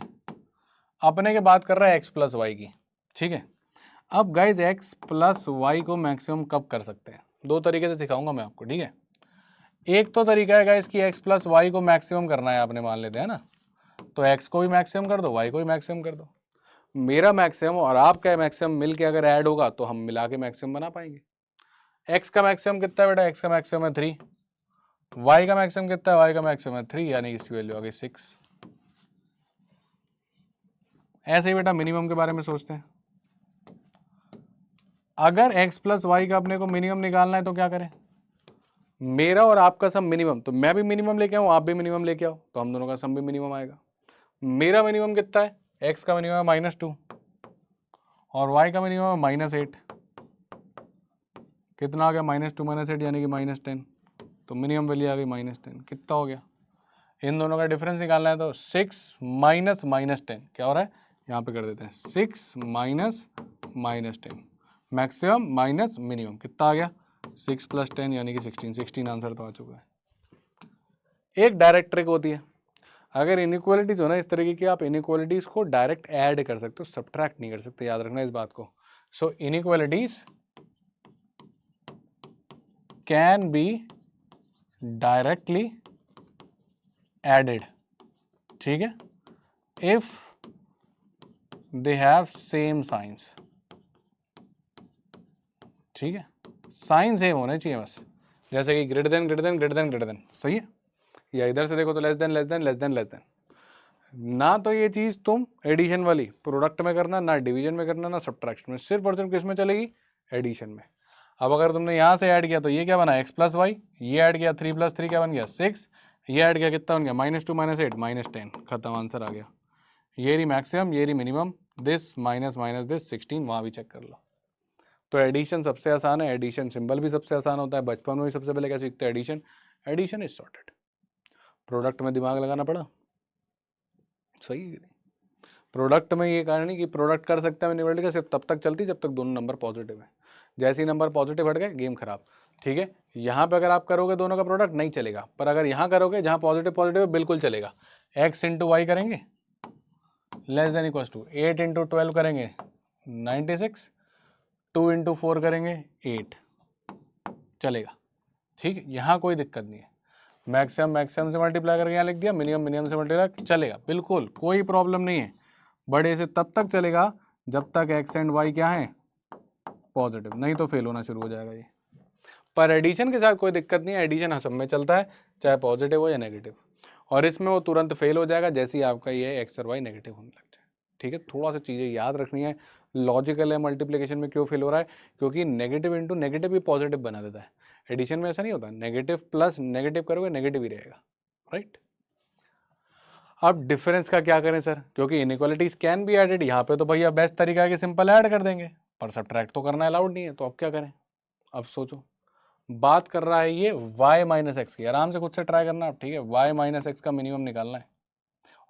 अपने के बात कर रहा है x प्लस वाई की, ठीक है। अब गाइज x प्लस वाई को मैक्सिमम कब कर सकते हैं? दो तरीके से सिखाऊंगा मैं आपको, ठीक है। एक तो तरीका है गाइज कि x प्लस वाई को मैक्सिमम करना है, आपने मान लेते हैं ना, तो x को भी मैक्सिमम कर दो, y को भी मैक्सिमम कर दो। मेरा मैक्सिमम और आपका मैक्सिमम मिल के अगर ऐड होगा तो हम मिला के मैक्सिमम बना पाएंगे। x का मैक्सिमम कितना है बेटा? x का मैक्सिमम है 3, y का मैक्सिमम कितना है? y का मैक्सिमम है 3, यानी इसकी वैल्यू आ गई 6। ऐसे ही बेटा मिनिमम के बारे में सोचते हैं। अगर x प्लस वाई का अपने को मिनिमम निकालना है तो क्या करें? मेरा और आपका सम मिनिमम, तो मैं भी मिनिमम लेके आऊँ, आप भी मिनिमम लेके आओ, तो हम दोनों का सम भी मिनिमम आएगा। मेरा मिनिमम कितना है? x का मिनिमम है -2 और y का मिनिमम है -8। कितना आ गया? -2 -8 यानी कि -10, तो मिनिमम वैल्यू आ गई -10। कितना हो गया? इन दोनों का डिफरेंस निकालना है तो 6 माइनस -10 क्या हो रहा है? यहाँ पे कर देते हैं 6 माइनस -10, मैक्सिमम माइनस मिनिमम कितना आ गया? 6 प्लस 10 यानी कि 16। 16 आंसर तो आ चुका है। एक डायरेक्ट ट्रिक होती है, अगर इनइक्वालिटीज हो ना इस तरीके की, आप इनइक्वालिटीज को डायरेक्ट ऐड कर सकते हो, सब्ट्रैक्ट नहीं कर सकते, याद रखना इस बात को। So inequalities can be directly added, ठीक है, if they have same signs, ठीक है। साइन सेम होने चाहिए बस, जैसे कि greater than greater than greater than greater than, सही है। या इधर से देखो तो less than less than less than less than. ना तो ये चीज़ तुम एडिशन वाली प्रोडक्ट में करना, ना डिवीजन में करना, ना सब्ट्रैक्शन में, सिर्फ और सिर्फ किस में चलेगी? एडिशन में। अब अगर तुमने यहाँ से ऐड किया तो ये क्या बना? x प्लस वाई, ये ऐड किया 3 प्लस 3 क्या बन गया? 6, ये ऐड किया कितना बन गया? -2 -8 -10, खत्म, आंसर आ गया। ये रही मैक्सिमम, ये रही minimum, this minus minus this 16, वहाँ भी चेक कर लो। तो एडिशन सबसे आसान है, एडिशन सिंबल भी सबसे आसान होता है। बचपन में भी सबसे पहले क्या सीखते हैं? Addition. Addition is sorted. Product में दिमाग लगाना पड़ा, सही है। प्रोडक्ट में ये कारण नहीं कि प्रोडक्ट कर सकता है इनइक्वालिटी का, सिर्फ तब तक चलती जब तक दोनों नंबर पॉजिटिव है। जैसे ही नंबर पॉजिटिव हट गए, गेम खराब, ठीक है। यहाँ पे अगर आप करोगे दोनों का प्रोडक्ट नहीं चलेगा, पर अगर यहाँ करोगे जहाँ पॉजिटिव पॉजिटिव है बिल्कुल चलेगा। x इंटू वाई करेंगे less than equals to 8 into 12 करेंगे 96, 2 इंटू 4 करेंगे 8, चलेगा, ठीक है। यहाँ कोई दिक्कत नहीं है। मैक्सिमम मैक्सिमम से मल्टीप्लाई करके यहाँ लिख दिया, मिनिमम मिनिमम से मल्टीप्लाई, चलेगा, बिल्कुल कोई प्रॉब्लम नहीं है। बड़े से तब तक चलेगा जब तक एक्स एंड वाई क्या है पॉजिटिव, नहीं तो फेल होना शुरू हो जाएगा ये। पर एडिशन के साथ कोई दिक्कत नहीं है, एडिशन सब में चलता है चाहे पॉजिटिव हो या नेगेटिव, और इसमें वो तुरंत फेल हो जाएगा जैसे ही आपका ये एक्स और वाई नेगेटिव होने लग जाए। ठीक है, थोड़ा सा चीज़ें याद रखनी है। लॉजिकल है, मल्टीप्लिकेशन में क्यों फेल हो रहा है, क्योंकि नेगेटिव इंटू नेगेटिव भी पॉजिटिव बना देता है। एडिशन में ऐसा नहीं होता, नेगेटिव प्लस नेगेटिव करोगे नेगेटिव ही रहेगा, राइट। अब डिफरेंस का क्या करें सर, क्योंकि इनइक्वालिटीज कैन बी एडेड, यहाँ पे तो भैया बेस्ट तरीका है कि सिंपल ऐड कर देंगे, पर सब्ट्रैक्ट तो करना अलाउड नहीं है, तो अब क्या करें। अब सोचो, बात कर रहा है ये y माइनस एक्स की, आराम से खुद से ट्राई करना आप, ठीक है। y माइनस एक्स का मिनिमम निकालना है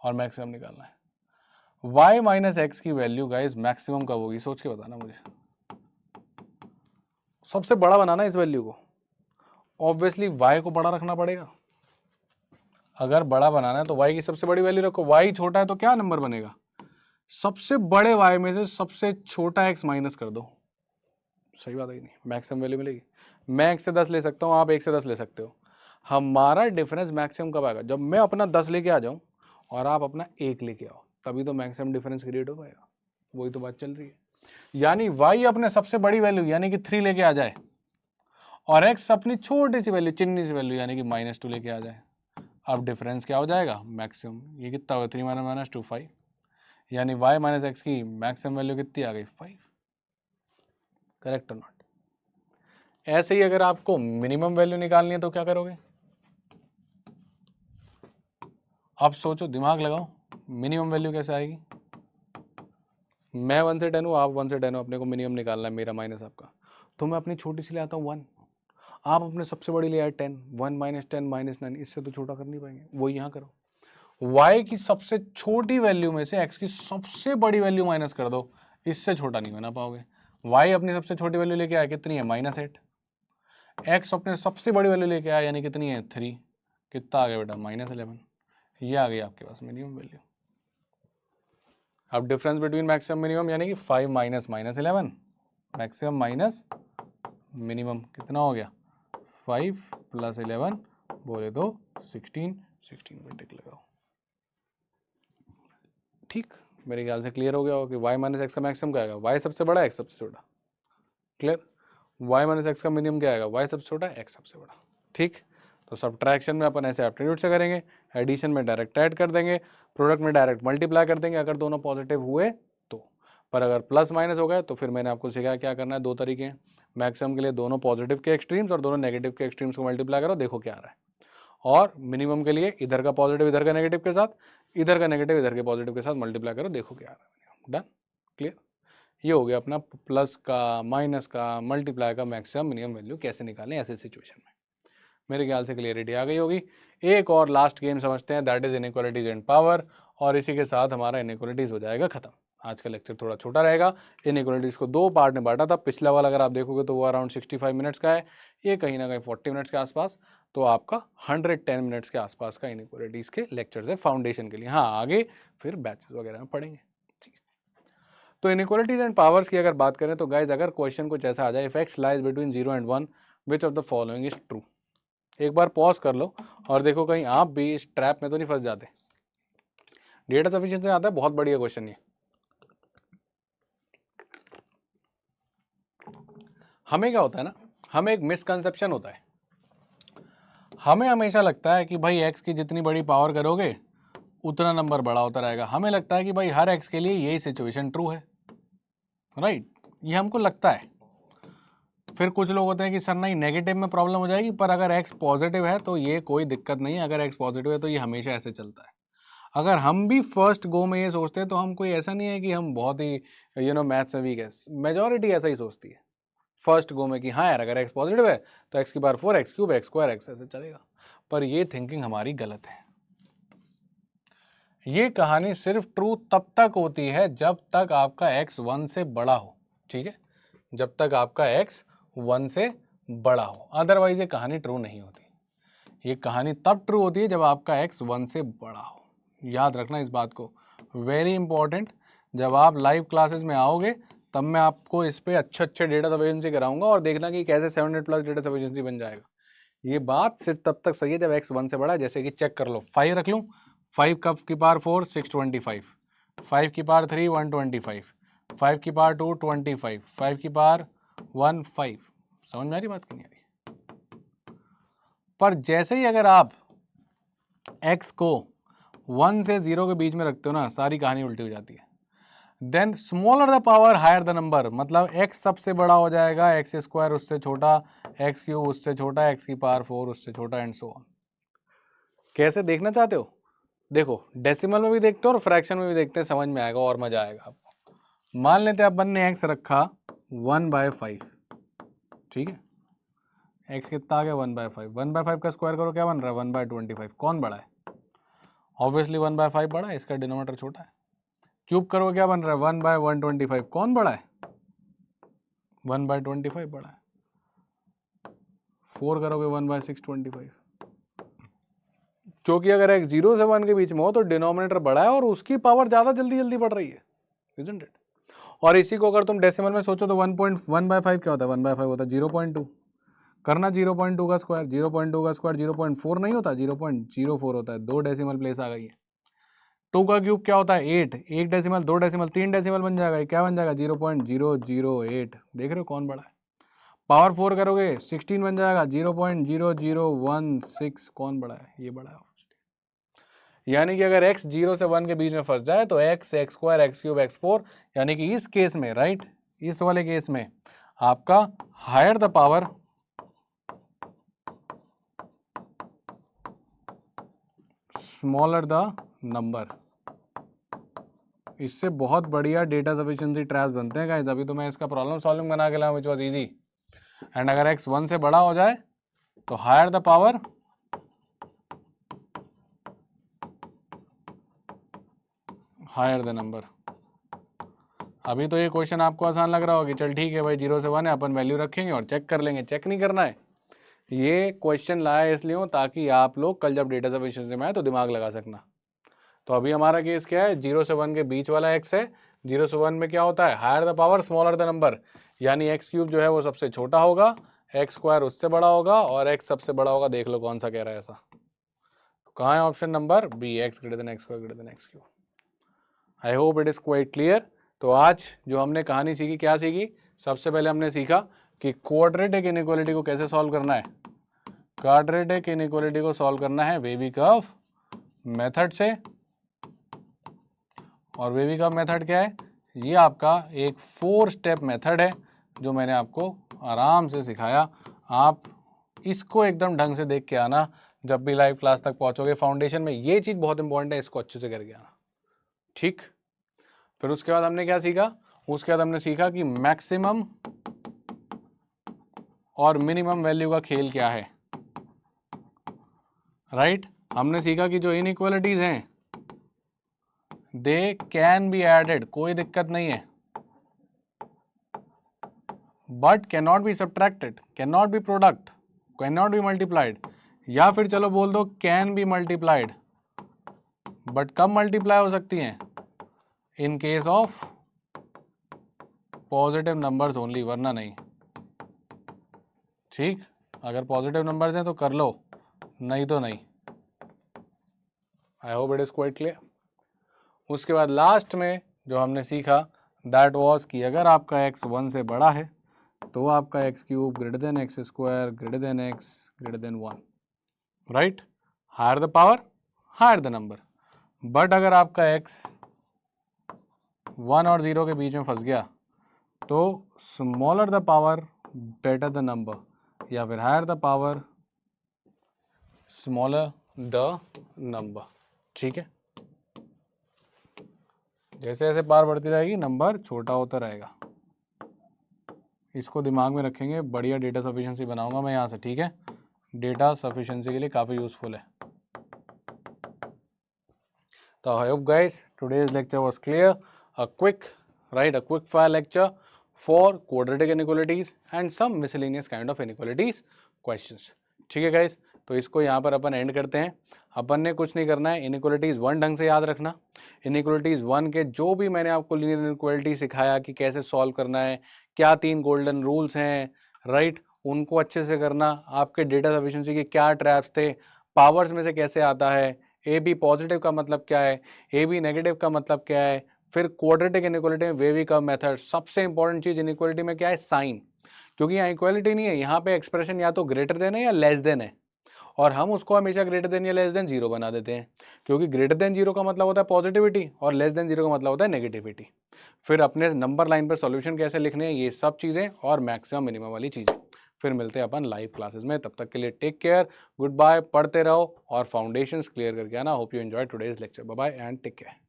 और मैक्सिमम निकालना है। y माइनस एक्स की वैल्यू गाइस मैक्सिमम कब होगी, सोच के बताना मुझे। सबसे बड़ा बनाना इस वैल्यू को, ऑब्वियसली y को बड़ा रखना पड़ेगा। अगर बड़ा बनाना है तो y की सबसे बड़ी वैल्यू रखो, y छोटा है तो क्या नंबर बनेगा, सबसे बड़े y में से सबसे छोटा x माइनस कर दो, सही बात है नहीं, मैक्सिमम वैल्यू मिलेगी। मैं 1 से 10 ले सकता हूँ, आप 1 से 10 ले सकते हो। हमारा डिफरेंस मैक्सिमम कब आएगा, जब मैं अपना 10 लेके आ जाऊँ और आप अपना 1 लेके आओ, तभी तो मैक्सिमम डिफरेंस क्रिएट हो पाएगा। वही तो बात चल रही है, यानी y अपने सबसे बड़ी वैल्यू यानी कि 3 लेके आ जाए और x अपनी छोटी सी वैल्यू चिन्नी सी वैल्यू यानी कि -2 लेके आ जाए। अब डिफरेंस क्या हो जाएगा, मैक्सिमम। ये कितना होगा, 3 माइनस 2 5, यानी y माइनस एक्स की मैक्सिमम वैल्यू कितनी आ गई 5। करेक्ट और नॉट। ऐसे ही अगर आपको मिनिमम वैल्यू निकालनी है तो क्या करोगे, अब सोचो, दिमाग लगाओ, मिनिमम वैल्यू कैसे आएगी। मैं 1 से 10 हूँ, आप 1 से 10 हो, अपने को मिनिमम निकालना है, मेरा माइनस आपका, तो मैं अपनी छोटी सी ले आता हूँ 1, आप अपने सबसे बड़ी ले आए 10, 1 माइनस 10 माइनस 9, इससे तो छोटा कर नहीं पाएंगे, वो यहाँ करो। y की सबसे छोटी वैल्यू में से x की सबसे बड़ी वैल्यू माइनस कर दो, इससे छोटा नहीं बना पाओगे। y अपनी सबसे छोटी वैल्यू लेके आया, कितनी है -8, x अपने सबसे बड़ी वैल्यू लेके आया यानी कितनी है 3, कितना आ गया बेटा -11, ये आ गई आपके पास मिनिमम वैल्यू। अब डिफरेंस बिटवीन मैक्सिमम मिनिमम यानी कि 5 माइनस -11, मैक्सिमम माइनस मिनिमम कितना हो गया 5 प्लस 11 बोले तो 16, 16 पे टिक लगाओ। ठीक, मेरे ख्याल से क्लियर हो गया हो कि y माइनस एक्स का मैक्सिमम क्या आएगा, y सबसे बड़ा x सबसे छोटा, क्लियर। y माइनस एक्स का मिनिमम क्या आएगा, y सबसे छोटा x सबसे बड़ा। ठीक, तो सब्ट्रैक्शन में अपन ऐसे एप्टीट्यूड से करेंगे, एडिशन में डायरेक्ट ऐड कर देंगे, प्रोडक्ट में डायरेक्ट मल्टीप्लाई कर देंगे अगर दोनों पॉजिटिव हुए तो। पर अगर प्लस माइनस हो गए तो फिर मैंने आपको सिखाया क्या करना है, दो तरीके हैं मैक्सिमम के लिए, दोनों पॉजिटिव के एक्सट्रीम्स और दोनों नेगेटिव के एक्सट्रीम्स को मल्टीप्लाई करो, देखो क्या आ रहा है। और मिनिमम के लिए इधर का पॉजिटिव इधर का नेगेटिव के साथ, इधर का नेगेटिव इधर के पॉजिटिव के साथ मल्टीप्लाई करो, देखो क्या आ रहा है। Done, clear. ये हो गया अपना प्लस का, माइनस का, मल्टीप्लाई का मैक्सिमम मिनिमम वैल्यू कैसे निकालें ऐसे सिचुएशन में। मेरे ख्याल से क्लियरिटी आ गई होगी। एक और लास्ट गेम समझते हैं, that is inequalities and power, और इसी के साथ हमारा इनइक्वालिटीज हो जाएगा खत्म। आज का लेक्चर थोड़ा छोटा रहेगा, इनइक्वालिटीज को दो पार्ट में बांटा था, पिछला वाला अगर आप देखोगे तो वो अराउंड 65 मिनट्स का है, ये कहीं ना कहीं 40 मिनट्स के आसपास, तो आपका 110 मिनट्स के आसपास का इनइक्वालिटीज के लेक्चर्स है फाउंडेशन के लिए। हाँ, आगे फिर बैचेस वगैरह में पढ़ेंगे। तो इनइक्वालिटीज एंड पावर्स की अगर बात करें तो गाइज अगर क्वेश्चन कुछ ऐसा आ जाए, if x lies between 0 and 1 which of the following is true, एक बार पॉज कर लो और देखो कहीं आप भी इस ट्रैप में तो नहीं फंस जाते। डेटा सफिशिएंसी आता है, बहुत बढ़िया क्वेश्चन ये। हमें क्या होता है ना, हमें एक मिसकंसेप्शन होता है, हमें हमेशा लगता है कि भाई एक्स की जितनी बड़ी पावर करोगे उतना नंबर बड़ा होता रहेगा। हमें लगता है कि भाई हर एक्स के लिए यही सिचुएशन ट्रू है, राइट, ये हमको लगता है। फिर कुछ लोग होते हैं कि सर नहीं, नेगेटिव में प्रॉब्लम हो जाएगी, पर अगर एक्स पॉजिटिव है तो ये कोई दिक्कत नहीं है, अगर एक्स पॉजिटिव है तो ये हमेशा ऐसे चलता है। अगर हम भी फर्स्ट गो में ये सोचते हैं तो हम कोई ऐसा नहीं है कि हम बहुत ही मैथ्स में वीक है, मेजॉरिटी ऐसा ही सोचती है फर्स्ट गो में कि हाँ यार अगर एक्स पॉजिटिव है तो एक्स की power 4 x cube x square x ऐसे चलेगा। पर ये थिंकिंग हमारी गलत है। ये कहानी सिर्फ ट्रू तब तक होती है जब तक आपका एक्स 1 से बड़ा हो, ठीक है, जब तक आपका एक्स 1 से बड़ा हो, अदरवाइज ये कहानी ट्रू नहीं होती। ये कहानी तब ट्रू होती है जब आपका एक्स 1 से बड़ा हो, याद रखना इस बात को, वेरी इंपॉर्टेंट। जब आप लाइव क्लासेस में आओगे तब मैं आपको इस पे अच्छे डेटा सफिशिएंसी कराऊंगा और देखना कि कैसे 700+ डेटा सफिशिएंसी बन जाएगा। ये बात सिर्फ तब तक सही है जब एक्स 1 से बड़ा है। जैसे कि चेक कर लो, 5 रख लूँ, 5 कप की पावर 4 625, 5 की पावर 3 125, 5 की पावर 2 25, 5 की पावर 1 5। समझ में आ रही बात की नहीं आ रही? पर जैसे ही अगर आप x को 1 से 0 के बीच में रखते हो ना, सारी कहानी उल्टी हो जाती है। Then smaller the power higher the number, मतलब x सबसे बड़ा हो जाएगा, एक्स स्क्वायर उससे छोटा, एक्स क्यूब उससे छोटा, x की पावर 4 उससे छोटा एंड सो ऑन। कैसे देखना चाहते हो? देखो डेसिमल में भी देखते हो और फ्रैक्शन में भी देखते हैं, समझ में आएगा और मजा आएगा आपको। मान लेते हैं अपन ने x रखा 1/5, ठीक है, x कितना आ गया 1/5, 1/5 का स्क्वायर करो क्या बन रहा है 1/25। कौन बड़ा है? ऑब्वियसली 1/5 बड़ा है, इसका डिनोमिनेटर छोटा है। क्यूब करो क्या बन रहा है 1/125। कौन बड़ा है? 1/25 बड़ा है। 4 करोगे 1/625, क्योंकि अगर x 0 से 1 के बीच में हो तो डिनोमिनेटर बड़ा है और उसकी पावर ज़्यादा जल्दी जल्दी बढ़ रही है, isn't it? और इसी को अगर तुम डेसिमल में सोचो तो 1.1/5 क्या होता है? 1/5 होता है 0.2। करना 0.2 का स्क्वायर, 0.2 का स्क्वायर 0.4 नहीं होता, 0.04 होता है। 2 डेसिमल प्लेस आ गई है। 2 का क्यूब क्या होता है 8, 1 डेसिमल 2 डेसिमल 3 डेसिमल बन जाएगा। क्या बन जाएगा 0.008। देख रहे हो कौन बड़ा है? पावर 4 करोगे 16 बन जाएगा, 0.0016। कौन बड़ा है? ये बड़ा है। यानी कि अगर x 0 से 1 के बीच में फंस जाए तो x, x square, x cube, x4, यानी कि इस केस में, राइट, इस वाले केस में आपका higher the power smaller the number. इससे बहुत बढ़िया डेटा सफिशिएंसी ट्रैप्स बनते हैं गाइस। अभी तो मैं इसका प्रॉब्लम सॉल्विंग बना के लाया, व्हिच वाज इजी। एंड अगर x 1 से बड़ा हो जाए तो higher the power higher the number. अभी तो ये क्वेश्चन आपको आसान लग रहा होगा कि चल ठीक है भाई 0 से 1 है, अपन वैल्यू रखेंगे और चेक कर लेंगे। चेक नहीं करना है। ये क्वेश्चन लाया इसलिए हो ताकि आप लोग कल जब डेटा सफिशिएंसी में आए तो दिमाग लगा सकना। तो अभी हमारा केस क्या है, 0 से 1 के बीच वाला x है। 0 से 1 में क्या होता है? Higher the power smaller the number, यानी x क्यूब जो है वो सबसे छोटा होगा, x स्क्वायर उससे बड़ा होगा और x सबसे बड़ा होगा। देख लो कौन सा कह रहा है ऐसा। तो कहाँ है option number B, x greater than x square greater than x cube. I hope it is quite clear. तो आज जो हमने कहानी सीखी, क्या सीखी? सबसे पहले हमने सीखा कि क्वाड्रेटिक इनइक्वालिटी को कैसे सॉल्व करना है। क्वाड्रेटिक इनइक्वालिटी को सॉल्व करना है वेवी कर्व मेथड से। और वेवी कर्व मेथड क्या है? ये आपका एक 4 स्टेप मेथड है जो मैंने आपको आराम से सिखाया। आप इसको एकदम ढंग से देख के आना जब भी लाइव क्लास तक पहुंचोगे। फाउंडेशन में ये चीज़ बहुत इंपॉर्टेंट है, इसको अच्छे से करके आना, ठीक। फिर उसके बाद हमने क्या सीखा? उसके बाद हमने सीखा कि मैक्सिमम और मिनिमम वैल्यू का खेल क्या है, राइट। हमने सीखा कि जो इनइक्वालिटीज हैं दे कैन बी एडेड, कोई दिक्कत नहीं है, but can not be subtracted, can not be product, can not be multiplied. या फिर चलो बोल दो कैन बी मल्टीप्लाइड, बट कब मल्टीप्लाई हो सकती हैं? In case of positive numbers only, वरना नहीं, ठीक। अगर पॉजिटिव नंबर्स हैं तो कर लो, नहीं तो नहीं। आई hope it is quite clear. उसके बाद लास्ट में जो हमने सीखा दैट वाज कि अगर आपका x 1 से बड़ा है तो आपका x cube greater than x square greater than x greater than 1, right. Higher the power higher the number. But अगर आपका x 1 और 0 के बीच में फंस गया तो smaller the power better the number, या फिर higher the power smaller the number, ठीक है। जैसे जैसे पावर बढ़ती रहेगी नंबर छोटा होता रहेगा। इसको दिमाग में रखेंगे, बढ़िया डेटा सफिशिएंसी बनाऊंगा मैं यहाँ से, ठीक है। डेटा सफिशिएंसी के लिए काफ़ी यूजफुल है। तो I hope guys today's lecture was clear, a quick fire lecture for quadratic inequalities and some miscellaneous kind of inequalities questions, ठीक है गाइस। तो इसको यहाँ पर अपन एंड करते हैं। अपन ने कुछ नहीं करना है, इनइक्वालिटीज 1 ढंग से याद रखना। इनइक्वालिटीज 1 के जो भी मैंने आपको लीनियर इनइक्वालिटी सिखाया कि कैसे सॉल्व करना है, क्या 3 गोल्डन रूल्स हैं, राइट, उनको अच्छे से करना। आपके डेटा सफिशिएंसी के क्या ट्रैप्स थे, पावर्स में से कैसे आता है, ए बी पॉजिटिव का मतलब क्या है, ए बी नेगेटिव का मतलब क्या है, फिर क्वाड्रेटिक इनइक्वालिटी में वेवी कर्व मेथड, सबसे इंपॉर्टेंट चीज इनइक्वालिटी में क्या है, साइन, क्योंकि यहाँ इक्वालिटी नहीं है, यहाँ पे एक्सप्रेशन या तो ग्रेटर देन है या लेस देन है, और हम उसको हमेशा ग्रेटर देन या लेस देन जीरो बना देते हैं, क्योंकि ग्रेटर देन जीरो का मतलब होता है पॉजिटिविटी और लेस देन जीरो का मतलब होता है नेगेटिविटी। फिर अपने नंबर लाइन पर सॉल्यूशन कैसे लिखने हैं, ये सब चीज़ें और मैक्सिमम मिनिमम वाली चीज़ें फिर मिलते हैं अपन लाइव क्लासेस में। तब तक के लिए टेक केयर, गुड बाय, पढ़ते रहो और फाउंडेशंस क्लियर करके आना। Hope you enjoy today's lecture. Bye bye and take care.